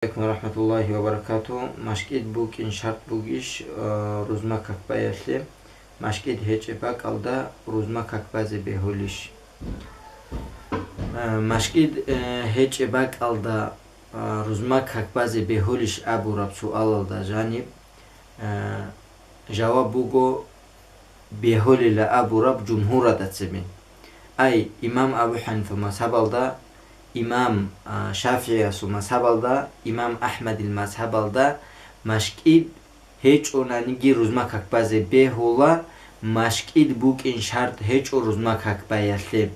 Алейкум рахматуллахи ва баракату. Машкид букин шарт бугиш рузма какба ясли. Машкид хечеба калда рузма какбазе бехулиш. Машкид хечеба калда рузма какбазе бехулиш абу раб суалда жаниб. Жаваб буго бехулила абу раб джумхура дацебин. Ай имам Абу Ханифа мазхабалда, İmam Şafii su mazhabalda, İmam Ahmed il mazhabalda maşkid hiç onanigi ruzma kakbaze behola maşkid bukin şart hiç o ruzma kakbayasli.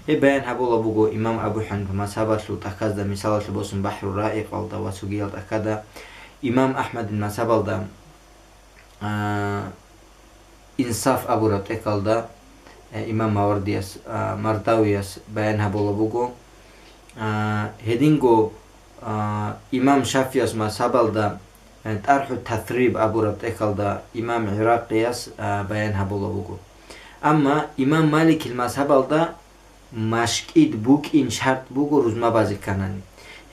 Beyan habola bugo İmam Abu Hanife mazhabaslu takazda misalatlı bosun Bahru Ra'iq alda ve sugiyal takada İmam Ahmed il mazhabalda İnsaf Abu Rab'tek alda İmam Mavardiyas Mardaviyas beyan habola bugo Hedingo İmam Şafiyas mazhabalda Tarhu Tathrib Abu Rab'tek alda İmam Iraqiyas beyan habola bugo. Ama İmam Malik il mazhabalda maşkid bukin şart bugo ruzma bazı kanani.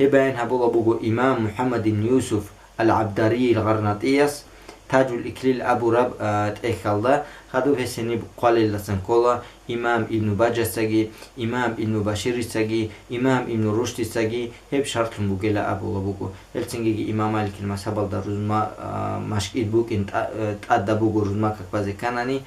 Beyan habola bugo İmam Muhammed bin Yusuf al-Abdari il-Garnatiyas Tacul İklil Abu Rab tekalda Hadu heseni qalillasın kola İmam İbn Bacasagi, İmam İbn Başirisagi, İmam İbn Ruştisagi hep şartın bu gele abola bugu. Elçingegi İmam Malik il mazhabalda ruzma maşkid bukin tadda bugu ruzma kakbaze kanani.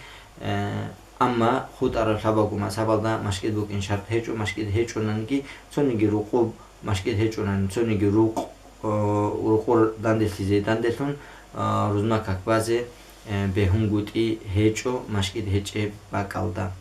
Ama khud aralhabagu mazhabalda maşkid bukin şart heço maşkid heço nanki sonigi ruqub maşkid heço nan sonigi ruqur dandesize dandesun ruzma kakbaze behunguti heço maşkid heçe bakalda.